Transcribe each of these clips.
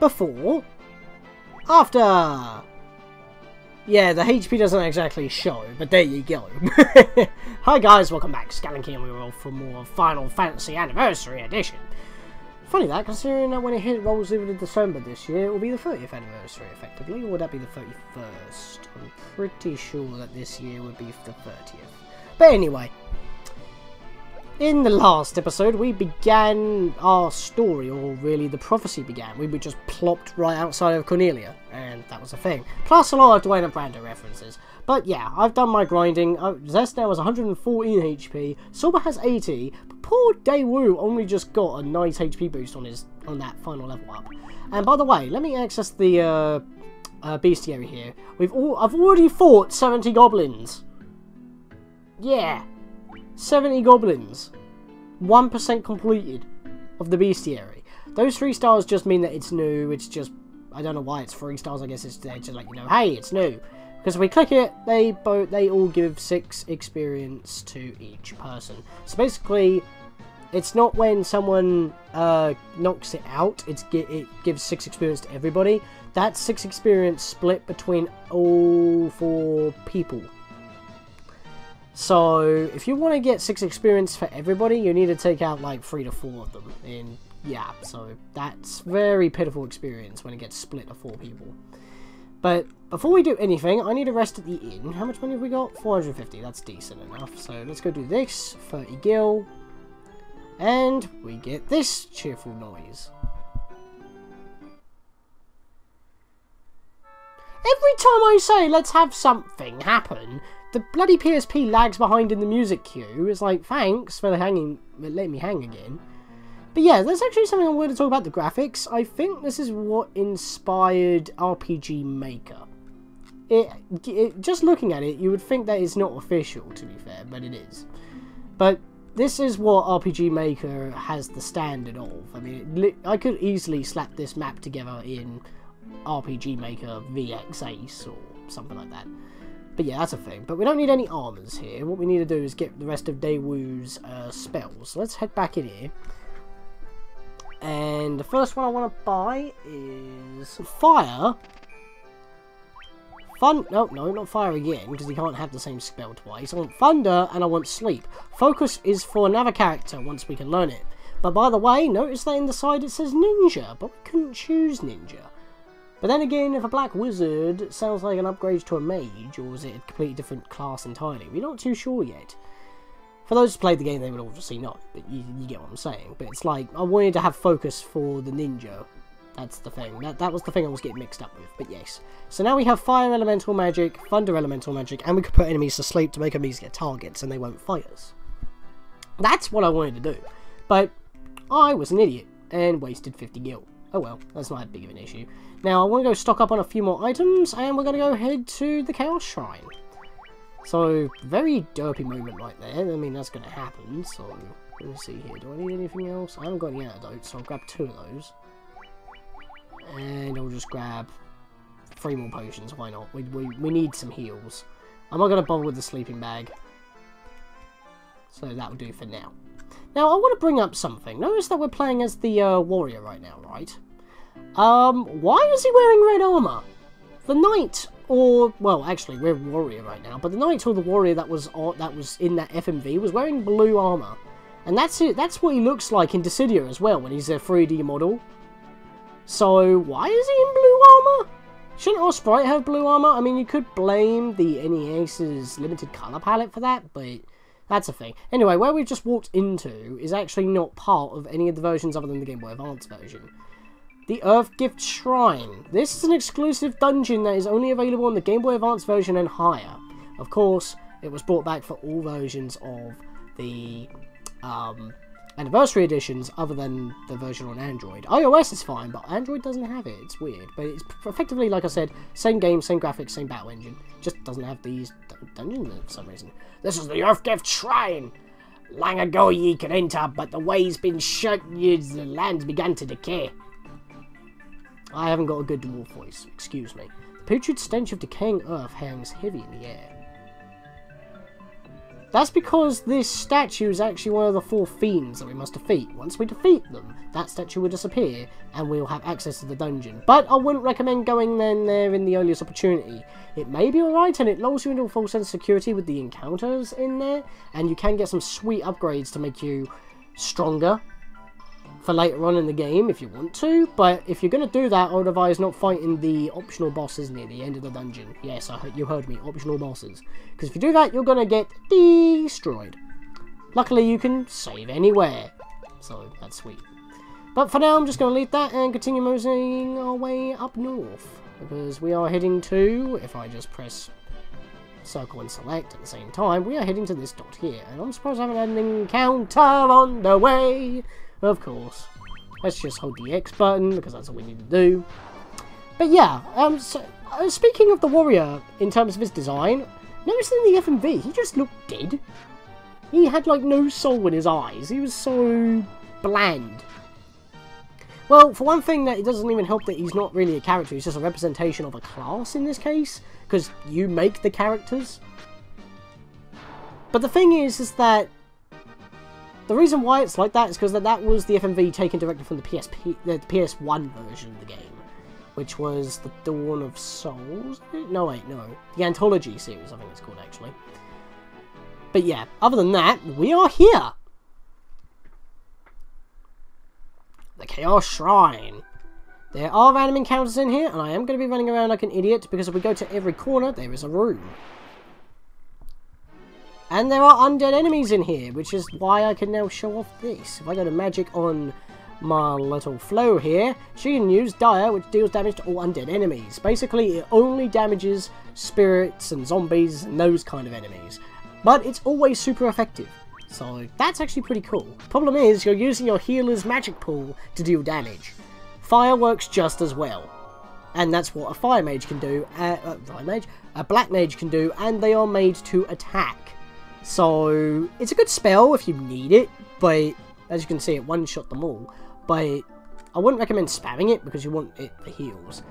before, after. Yeah, the HP doesn't exactly show, but there you go. Hi guys, welcome back. Scatlink here, we roll for more Final Fantasy Anniversary Edition. Funny that, considering that when it rolls over to December this year, it will be the 30th anniversary, effectively. Or would that be the 31st? I'm pretty sure that this year would be the 30th. But anyway, in the last episode, we began our story, or really the prophecy began. We were just plopped right outside of Cornelia, and that was a thing. Plus a lot of Dwayne and Brando references. But yeah, I've done my grinding. Zest now has 114 HP, Silver has 80, but poor Daewoo only just got a nice HP boost on that final level up. And by the way, let me access the bestiary here. I've already fought 70 goblins. Yeah. 70 goblins. 1% completed of the bestiary. Those 3 stars just mean that it's new. It's just, I don't know why it's 3 stars. I guess it's there to let you know, hey, it's new. Because if we click it, they all give 6 experience to each person. So basically, it's not when someone knocks it out, it gives 6 experience to everybody. That's 6 experience split between all 4 people. So, if you want to get 6 experience for everybody, you need to take out like 3 to 4 of them. And yeah, so that's very pitiful experience when it gets split to 4 people. But before we do anything, I need to rest at the inn. How much money have we got? 450, that's decent enough. So let's go do this, 30 gil. And we get this cheerful noise. Every time I say, let's have something happen, the bloody PSP lags behind in the music queue. It's like, thanks for letting me hang again. But yeah, there's actually something I wanted to talk about, the graphics. I think this is what inspired RPG Maker. Just looking at it, you would think that it's not official, to be fair, but it is. But this is what RPG Maker has the standard of. I mean, I could easily slap this map together in RPG Maker VX Ace or something like that. But yeah, that's a thing. But we don't need any armors here. What we need to do is get the rest of Daewoo's spells. So let's head back in here. And the first one I want to buy is Fire. No, not Fire again, because he can't have the same spell twice. I want Thunder, and I want Sleep. Focus is for another character once we can learn it. But by the way, notice that in the side it says Ninja, but we couldn't choose Ninja. But then again, if a Black Wizard sounds like an upgrade to a Mage, or is it a completely different class entirely? We're not too sure yet. For those who played the game, they would obviously know, but you get what I'm saying. But it's like, I wanted to have focus for the Ninja. That's the thing. That was the thing I was getting mixed up with, but yes. So now we have Fire Elemental Magic, Thunder Elemental Magic, and we could put enemies to sleep to make them easy to get targets, and they won't fight us. That's what I wanted to do. But I was an idiot, and wasted 50 gil. Oh well, that's not that big of an issue. Now, I want to go stock up on a few more items, and we're going to go head to the Chaos Shrine. So, very derpy moment right there. I mean, that's going to happen. So, let me see here. Do I need anything else? I haven't got any antidotes, so I'll grab 2 of those. And I'll just grab 3 more potions. Why not? We need some heals. I'm not going to bother with the sleeping bag. So, that will do for now. Now, I want to bring up something. Notice that we're playing as the warrior right now, right? Why is he wearing red armor? The knight, or, well, actually, we're warrior right now, but the knight or the warrior that was in that FMV was wearing blue armor. And that's it. That's what he looks like in Dissidia as well, when he's a 3D model. So, why is he in blue armor? Shouldn't our sprite have blue armor? I mean, you could blame the NES's limited color palette for that, but that's a thing. Anyway, where we've just walked into is actually not part of any of the versions other than the Game Boy Advance version. The Earth Gift Shrine. This is an exclusive dungeon that is only available on the Game Boy Advance version and higher. Of course, it was brought back for all versions of the anniversary editions other than the version on Android. iOS is fine, but Android doesn't have it. It's weird. But it's effectively, like I said, same game, same graphics, same battle engine. Just doesn't have these dungeons for some reason. This is the Earth Gift Shrine. Long ago ye could enter, but the way's been shut, the land's begun to decay. I haven't got a good dwarf voice, excuse me. The putrid stench of decaying earth hangs heavy in the air. That's because this statue is actually one of the 4 fiends that we must defeat. Once we defeat them, that statue will disappear, and we'll have access to the dungeon. But I wouldn't recommend going there in the earliest opportunity. It may be alright, and it lulls you into a full sense of security with the encounters in there, and you can get some sweet upgrades to make you stronger for later on in the game if you want to, but if you're going to do that, I would advise not fighting the optional bosses near the end of the dungeon. Yes, you heard me, optional bosses. Because if you do that, you're going to get destroyed. Luckily, you can save anywhere, so that's sweet. But for now, I'm just going to leave that and continue moving our way up north. Because we are heading to, if I just press circle and select at the same time, we are heading to this dot here. And I'm surprised I haven't had an encounter on the way. Of course. Let's just hold the X button, because that's all we need to do. But yeah, speaking of the warrior, in terms of his design, notice in the FMV, he just looked dead. He had, like, no soul in his eyes. He was so bland. Well, for one thing, that it doesn't even help that he's not really a character. He's just a representation of a class in this case, because you make the characters. But the thing is that the reason why it's like that is because that was the FMV taken directly from the PS1 version of the game, which was the Dawn of Souls? No, wait, no. The Anthology series, I think it's called, actually. But yeah, other than that, we are here! The Chaos Shrine. There are random encounters in here, and I am going to be running around like an idiot, because if we go to every corner, there is a room. And there are undead enemies in here, which is why I can now show off this. If I go to magic on my little Flo here, she can use Dire, which deals damage to all undead enemies. Basically, it only damages spirits and zombies and those kind of enemies. But it's always super effective. So that's actually pretty cool. Problem is, you're using your healer's magic pool to deal damage. Fire works just as well. And that's what a fire mage can do, a black mage can do, and they are made to attack. So, it's a good spell if you need it, but as you can see, it one-shot them all. But I wouldn't recommend spamming it, because you want it for heals.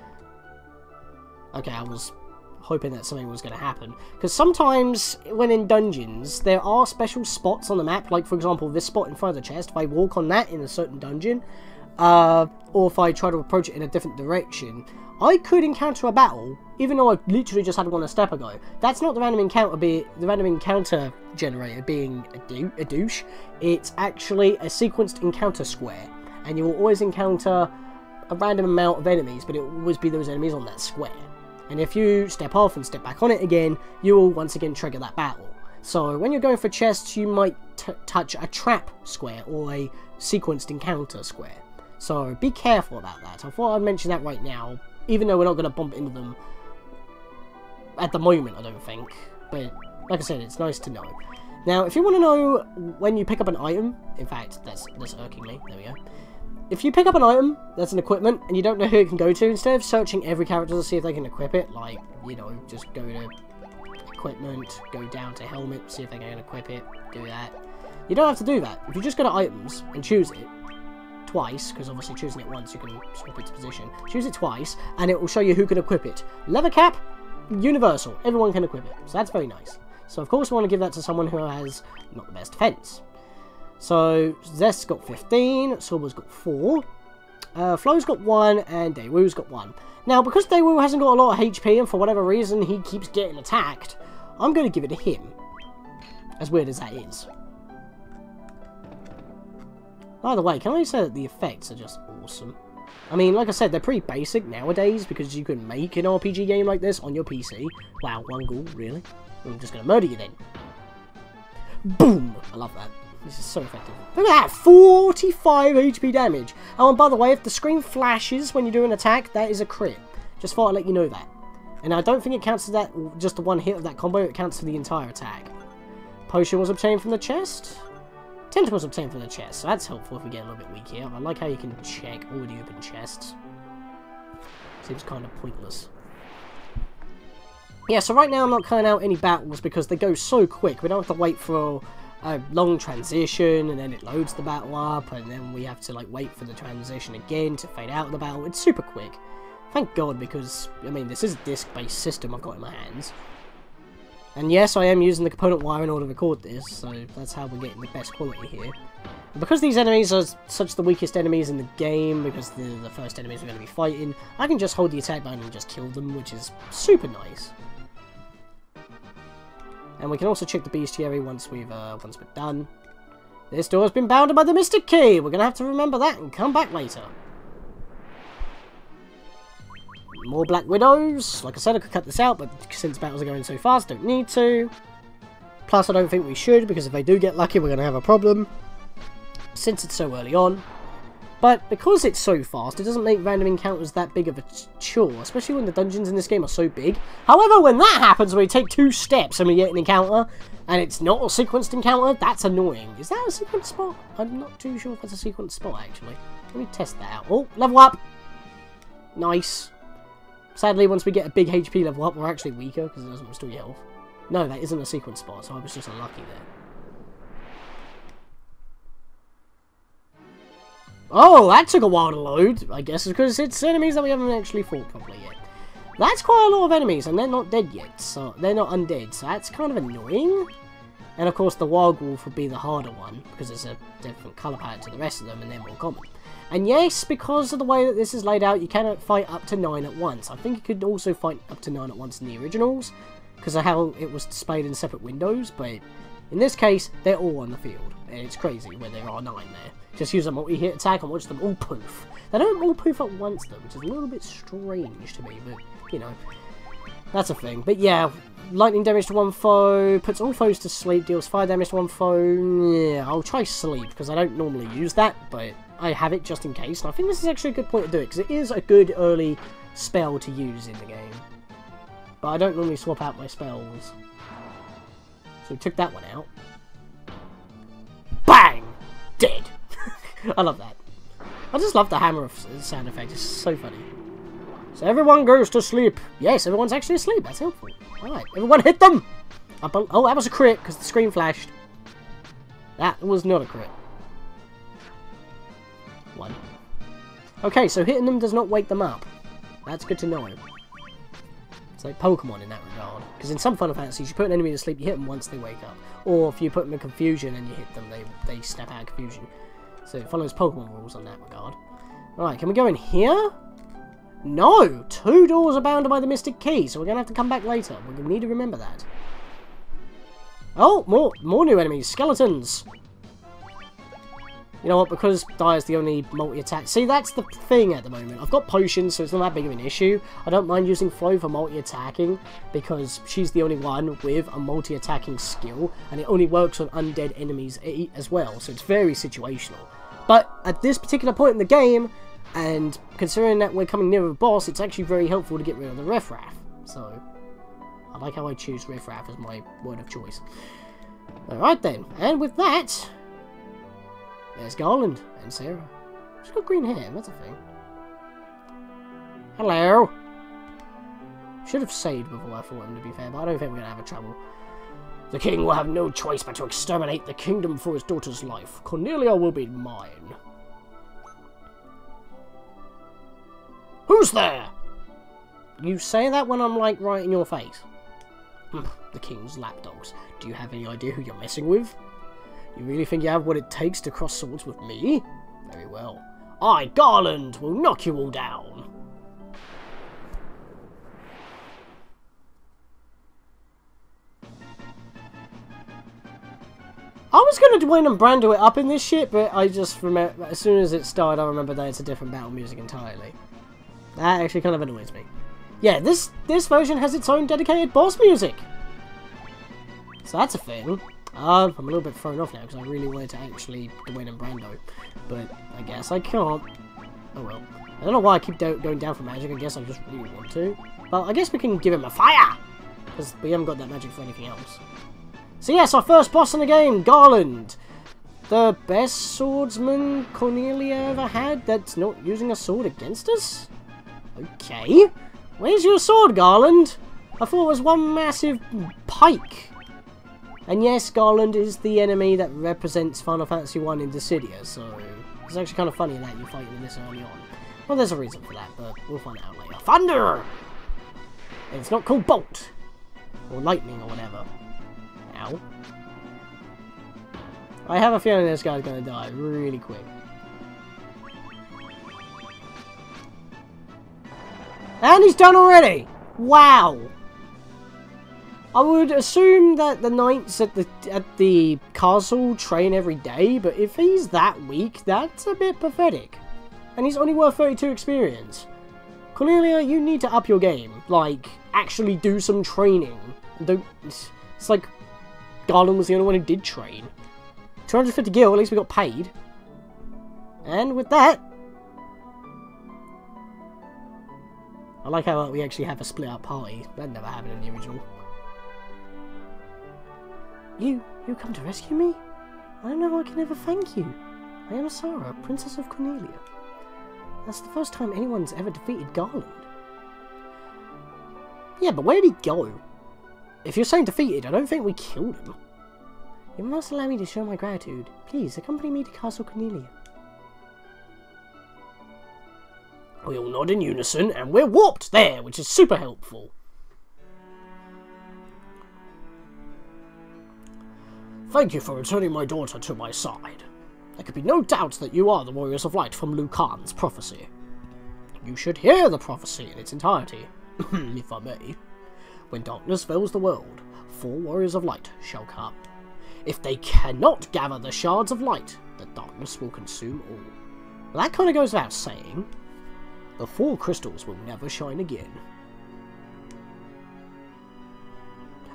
Okay, I was hoping that something was going to happen. Because sometimes, when in dungeons, there are special spots on the map, like for example, this spot in front of the chest. If I walk on that in a certain dungeon, or if I try to approach it in a different direction, I could encounter a battle, even though I literally just had one a step ago. That's not the random encounter generator being a douche. It's actually a sequenced encounter square, and you will always encounter a random amount of enemies, but it will always be those enemies on that square. And if you step off and step back on it again, you will once again trigger that battle. So when you're going for chests, you might touch a trap square or a sequenced encounter square. So be careful about that. I thought I'd mention that right now, even though we're not going to bump into them at the moment, I don't think. But like I said, it's nice to know. Now, if you want to know when you pick up an item, in fact, that's irkingly, there we go. If you pick up an item that's an equipment and you don't know who it can go to, instead of searching every character to see if they can equip it, like, you know, just go to equipment, go down to helmet, see if they can equip it, do that. You don't have to do that. If you just go to items and choose it twice, because obviously choosing it once you can swap its position, choose it twice and it will show you who can equip it. Leather cap, universal, everyone can equip it, so that's very nice. So of course we want to give that to someone who has not the best defense. So Zest's got 15, Sorba's got 4, Flo's got 1, and Daewoo's got 1. Now, because Daewoo hasn't got a lot of HP, and for whatever reason he keeps getting attacked, I'm going to give it to him. As weird as that is. By the way, can I say that the effects are just awesome? I mean, like I said, they're pretty basic nowadays, because you can make an RPG game like this on your PC. Wow, one ghoul, really? I'm just going to murder you then. Boom! I love that. This is so effective. Look at that! 45 HP damage! Oh, and by the way, if the screen flashes when you do an attack, that is a crit. Just thought I'd let you know that. And I don't think it counts to that, just the one hit of that combo, it counts for the entire attack. Potion was obtained from the chest. Tentacles obtained from the chest, so that's helpful if we get a little bit weak here. I like how you can check already open chests. Seems kind of pointless. Yeah, so right now I'm not cutting out any battles because they go so quick. We don't have to wait for a long transition, and then it loads the battle up, and then we have to like wait for the transition again to fade out of the battle. It's super quick. Thank God, because, I mean, this is a disc-based system I've got in my hands. And yes, I am using the component wire in order to record this, so that's how we're getting the best quality here. And because these enemies are such the weakest enemies in the game, because they're the first enemies we're going to be fighting, I can just hold the attack button and just kill them, which is super nice. And we can also check the bestiary once we're done. This door has been bounded by the Mystic Key. We're going to have to remember that and come back later. More Black Widows. Like I said, I could cut this out, but since battles are going so fast, don't need to. Plus, I don't think we should, because if they do get lucky, we're going to have a problem. Since it's so early on. But because it's so fast, it doesn't make random encounters that big of a chore, especially when the dungeons in this game are so big. However, when that happens, we take 2 steps and we get an encounter, and it's not a sequenced encounter, that's annoying. Is that a sequenced spot? I'm not too sure if that's a sequenced spot, actually. Let me test that out. Oh, level up! Nice. Sadly, once we get a big HP level up, we're actually weaker, because it doesn't restore your health. No, that isn't a sequence spot, so I was just unlucky there. Oh, that took a while to load, I guess, because it's enemies that we haven't actually fought properly yet. That's quite a lot of enemies, and they're not dead yet, so they're not undead, so that's kind of annoying. And of course, the Wild Wolf would be the harder one, because it's a different colour palette to the rest of them, and they're more common. And yes, because of the way that this is laid out, you cannot fight up to 9 at once. I think you could also fight up to 9 at once in the originals, because of how it was displayed in separate windows, but in this case, they're all on the field, and it's crazy where there are 9 there. Just use a multi-hit attack and watch them all poof. They don't all poof at once though, which is a little bit strange to me, but, you know, that's a thing. But yeah, lightning damage to one foe, puts all foes to sleep, deals fire damage to one foe. Yeah, I'll try sleep, because I don't normally use that, but I have it just in case. And I think this is actually a good point to do it, because it is a good early spell to use in the game. But I don't normally swap out my spells. So we took that one out. Bang! Dead! I love that. I just love the hammer sound effect. It's so funny. So everyone goes to sleep. Yes, everyone's actually asleep. That's helpful. Alright, everyone hit them! Oh, that was a crit, because the screen flashed. That was not a crit. 1. Okay, so hitting them does not wake them up. That's good to know. It's like Pokemon in that regard. Because in some Final Fantasies, you put an enemy to sleep, you hit them once, they wake up. Or if you put them in confusion and you hit them, they snap out of confusion. So it follows Pokemon rules on that regard. Alright, can we go in here? No! 2 doors are bounded by the Mystic Key, so we're going to have to come back later. We're going to need to remember that. Oh, more new enemies. Skeletons! You know what, because Dire's the only multi-attack... See, that's the thing at the moment. I've got potions, so it's not that big of an issue. I don't mind using Flo for multi-attacking, because she's the only one with a multi-attacking skill, and it only works on undead enemies as well, so it's very situational. But at this particular point in the game, and considering that we're coming near a boss, it's actually very helpful to get rid of the riffraff. So, I like how I choose riffraff as my word of choice. Alright then, and with that... There's Garland and Sarah. She's got green hair, that's a thing. Hello! Should have saved before I fought him, to be fair, but I don't think we're going to have a trouble. The king will have no choice but to exterminate the kingdom for his daughter's life. Cornelia will be mine. Who's there? You say that when I'm, like, right in your face. The king's lapdogs. Do you have any idea who you're messing with? You really think you have what it takes to cross swords with me? Very well. I, Garland, will knock you all down. I was going to Dwayne and Brando it up in this shit, but I just remember, as soon as it started, I remember that it's a different battle music entirely. That actually kind of annoys me. Yeah, this version has its own dedicated boss music. So that's a thing. I'm a little bit thrown off now because I really wanted to actually Dwayne and Brando, but I guess I can't. Oh well. I don't know why I keep going down for magic. I guess I just really want to. But I guess we can give him a fire because we haven't got that magic for anything else. So yes, our first boss in the game, Garland. The best swordsman Cornelia ever had that's not using a sword against us? Okay. Where's your sword, Garland? I thought it was one massive pike. And yes, Garland is the enemy that represents Final Fantasy 1 in Dissidia, so it's actually kind of funny that you're fighting him this early on. Well, there's a reason for that, but we'll find out later. Thunder! And it's not called Bolt. Or lightning or whatever. Ow. I have a feeling this guy's gonna die really quick. And he's done already! Wow! I would assume that the knights at the castle train every day, but if he's that weak, that's a bit pathetic. And he's only worth 32 experience. Cornelia, you need to up your game. Like, actually do some training. Don't... It's like Garland was the only one who did train. 250 gil, at least we got paid. And with that... I like how we actually have a split up party. That never happened in the original. You come to rescue me? I don't know if I can ever thank you. I am Sarah, Princess of Cornelia. That's the first time anyone's ever defeated Garland. Yeah, but where did he go? If you're saying defeated, I don't think we killed him. You must allow me to show my gratitude. Please, accompany me to Castle Cornelia. We all nod in unison, and we're warped there, which is super helpful. Thank you for returning my daughter to my side. There could be no doubt that you are the Warriors of Light from Lucan's prophecy. You should hear the prophecy in its entirety, if I may. When darkness fills the world, 4 Warriors of Light shall come. If they cannot gather the shards of light, the darkness will consume all. Well, that kind of goes without saying. The 4 crystals will never shine again.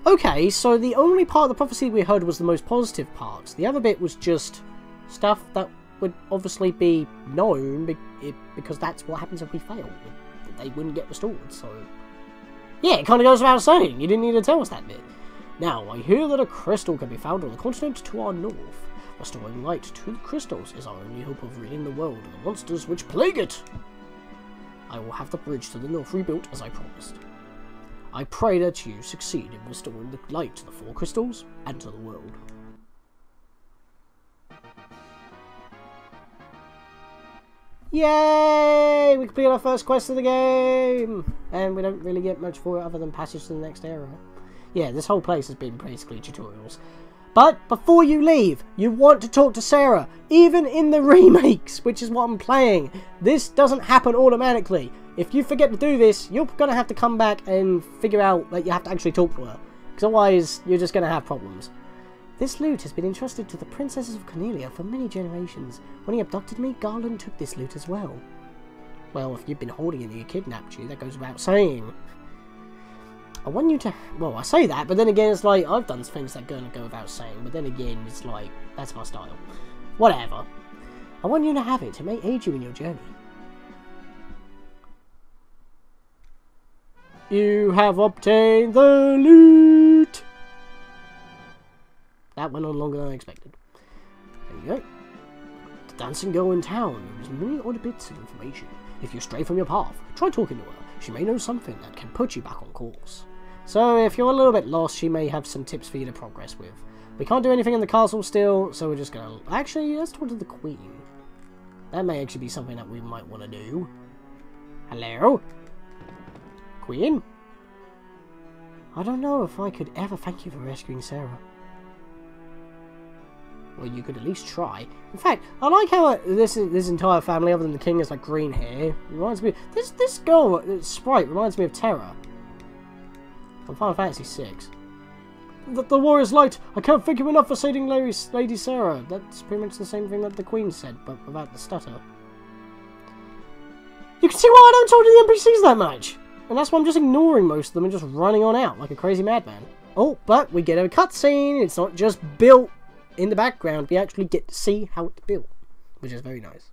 Okay, so the only part of the prophecy we heard was the most positive part. The other bit was just stuff that would obviously be known because that's what happens if we fail. They wouldn't get restored, so... Yeah, it kind of goes without saying. You didn't need to tell us that bit. Now, I hear that a crystal can be found on the continent to our north. Restoring light to the crystals is our only hope of ridding the world of the monsters which plague it. I will have the bridge to the north rebuilt as I promised. I pray that you succeed in restoring the light to the 4 crystals and to the world. Yay! We completed our first quest of the game! And we don't really get much for it other than passage to the next era. Yeah, this whole place has been basically tutorials. But before you leave, you want to talk to Sarah. Even in the remakes, which is what I'm playing, this doesn't happen automatically. If you forget to do this, you're going to have to come back and figure out that you have to actually talk to her. Because otherwise, you're just going to have problems. This loot has been entrusted to the Princesses of Cornelia for many generations. When he abducted me, Garland took this loot as well. Well, if you've been holding it and he kidnapped you, that goes without saying. I want you to... Well, I say that, but then again, it's like, I've done things that are going to go without saying. But then again, it's like, that's my style. Whatever. I want you to have it. It may aid you in your journey. You have obtained the loot! That went on longer than I expected. There you go. The dancing girl in town knows many odd bits of information. If you stray from your path, try talking to her. She may know something that can put you back on course. So if you're a little bit lost, she may have some tips for you to progress with. We can't do anything in the castle still, so we're just gonna... Actually, let's talk to the Queen. That may actually be something that we might want to do. Hello? Queen? I don't know if I could ever thank you for rescuing Sarah. Well, you could at least try. In fact, I like how this entire family, other than the king, has like green hair. Reminds me... This girl, sprite, reminds me of Terra. From Final Fantasy VI. The Warrior's Light! I can't thank you enough for saving Lady Sarah. That's pretty much the same thing that the Queen said, but without the stutter. You can see why I don't talk to the NPCs that much! And that's why I'm just ignoring most of them and just running on out like a crazy madman. Oh, but we get a cutscene. It's not just built in the background. We actually get to see how it's built, which is very nice.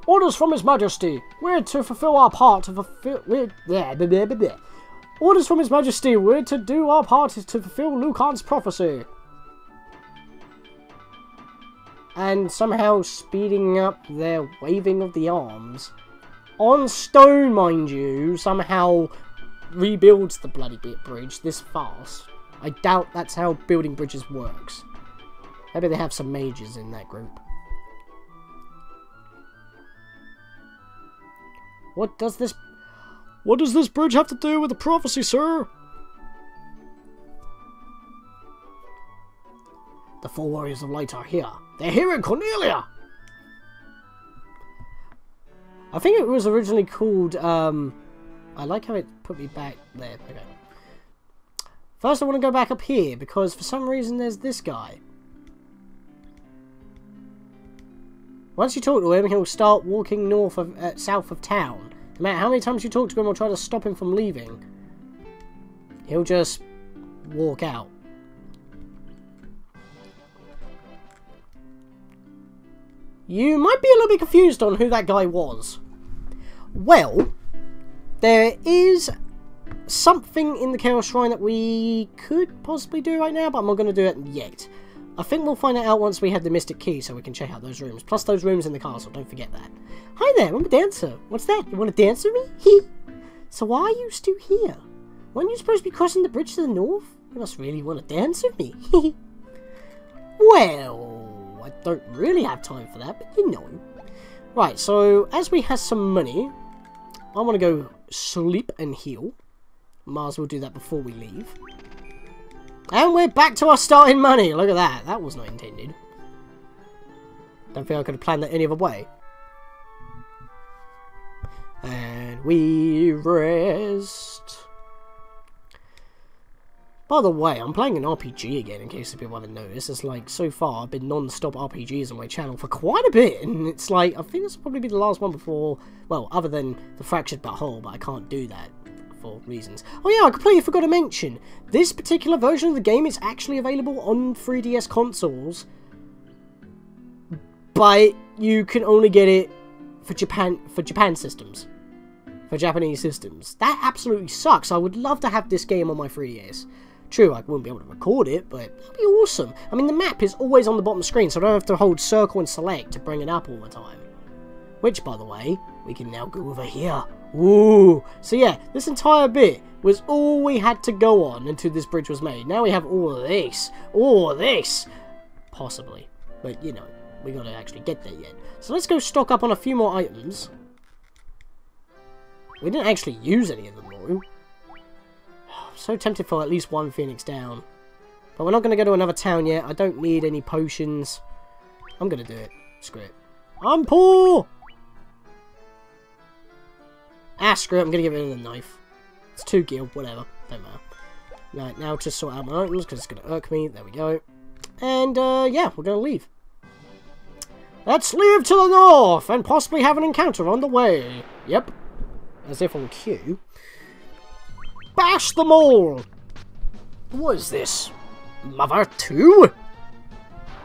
Orders from His Majesty. We're to fulfill our part to fulfill... Orders from His Majesty. We're to do our part to fulfill Lucan's prophecy. And somehow speeding up their waving of the arms. On stone, mind you, somehow rebuilds the bloody bridge this fast. I doubt that's how building bridges works. Maybe they have some mages in that group. What does this bridge have to do with the prophecy, sir? The 4 warriors of light are here. They're here in Cornelia! I think it was originally called, I like how it put me back there. Okay. First I want to go back up here, because for some reason there's this guy. Once you talk to him, he'll start walking south of town. No matter how many times you talk to him or try to stop him from leaving, he'll just walk out. You might be a little bit confused on who that guy was. Well, there is something in the Chaos Shrine that we could possibly do right now, but I'm not going to do it yet. I think we'll find it out once we have the Mystic Key, so we can check out those rooms. Plus those rooms in the castle, don't forget that. Hi there, I'm a dancer. What's that? You want to dance with me? So why are you still here? Weren't you supposed to be crossing the bridge to the north? You must really want to dance with me. Well, I don't really have time for that, but you know. Right, so as we have some money, I want to go sleep and heal. Might as well do that before we leave. And we're back to our starting money. Look at that. That was not intended. Don't think I could have planned that any other way. And we rest. By the way, I'm playing an RPG again, in case people haven't noticed. It's like, so far, I've been non-stop RPGs on my channel for quite a bit. And it's like, I think this will probably be the last one before, well, other than the Fractured But Whole, but I can't do that for reasons. Oh yeah, I completely forgot to mention, this particular version of the game is actually available on 3DS consoles, but you can only get it for Japan systems. For Japanese systems. That absolutely sucks. I would love to have this game on my 3DS. True, I wouldn't be able to record it, but that'd be awesome. I mean, the map is always on the bottom screen, so I don't have to hold circle and select to bring it up all the time. Which, by the way, we can now go over here. Ooh! So yeah, this entire bit was all we had to go on until this bridge was made. Now we have all of this. All of this! Possibly. But, you know, we gotta actually get there yet. So let's go stock up on a few more items. We didn't actually use any of them, though. I'm so tempted for at least one Phoenix down. But we're not going to go to another town yet. I don't need any potions. I'm going to do it. Screw it. I'm poor! Ah, screw it. I'm going to give it a knife. It's 2 gil. Whatever. Don't matter. Right, now just sort out my items because it's going to irk me. There we go. And, yeah, we're going to leave. Let's leave to the north and possibly have an encounter on the way. Yep. As if on cue. Bash them all! What is this? Mother 2?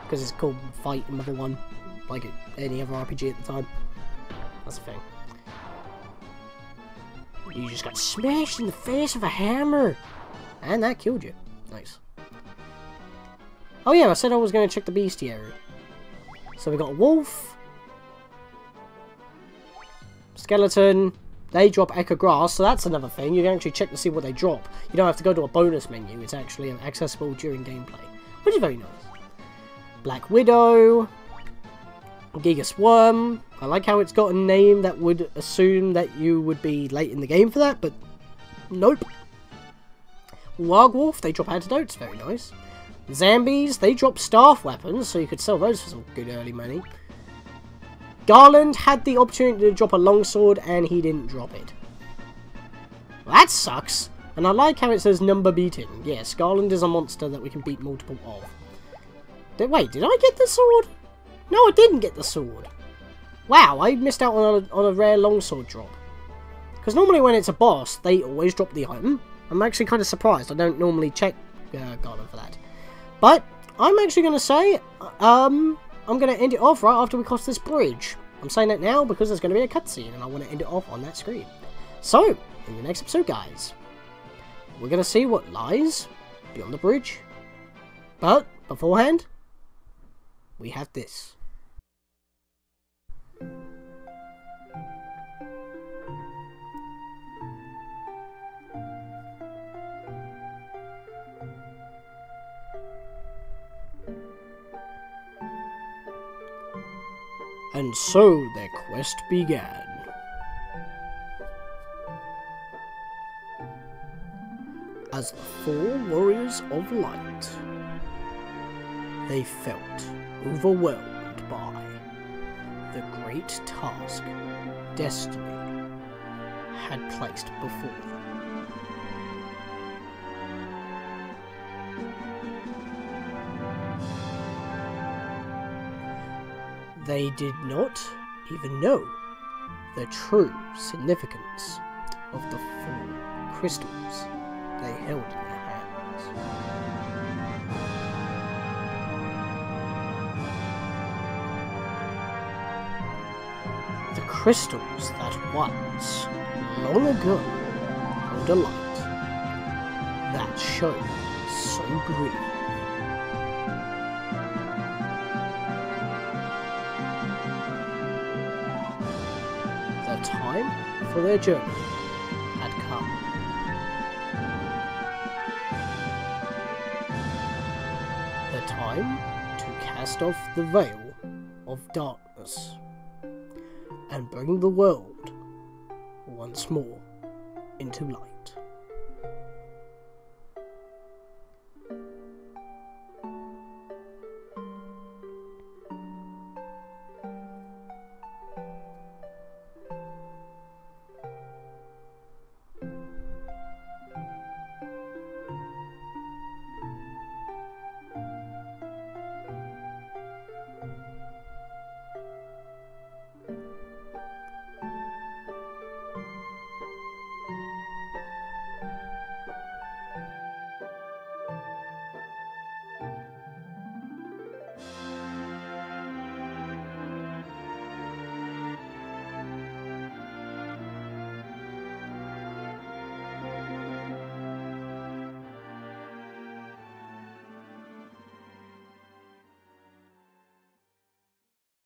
Because it's called Fight Mother 1. Like any other RPG at the time. That's the thing. You just got smashed in the face with a hammer! And that killed you. Nice. Oh yeah, I said I was going to check the bestiary. So we got a wolf. Skeleton. They drop Echo Grass, so that's another thing. You can actually check to see what they drop. You don't have to go to a bonus menu. It's actually accessible during gameplay, which is very nice. Black Widow. Giga Swarm. I like how it's got a name that would assume that you would be late in the game for that, but nope. Wargwolf, they drop antidotes. Very nice. Zombies, they drop staff weapons, so you could sell those for some good early money. Garland had the opportunity to drop a longsword, and he didn't drop it. Well, that sucks. And I like how it says number beating. Yes, Garland is a monster that we can beat multiple of. Wait, did I get the sword? No, I didn't get the sword. Wow, I missed out on a rare longsword drop. Because normally when it's a boss, they always drop the item. I'm actually kind of surprised. I don't normally check Garland for that. But I'm actually going to say, I'm going to end it off right after we cross this bridge. I'm saying that now because there's going to be a cutscene and I want to end it off on that screen. So, in the next episode, guys, we're going to see what lies beyond the bridge. But, beforehand, we have this. And so their quest began. As the 4 warriors of light, they felt overwhelmed by the great task destiny had placed before them. They did not even know the true significance of the 4 crystals they held in their hands. The crystals that once, long ago, held a light that shone so brilliant. The time for their journey had come. The time to cast off the veil of darkness and bring the world once more into light.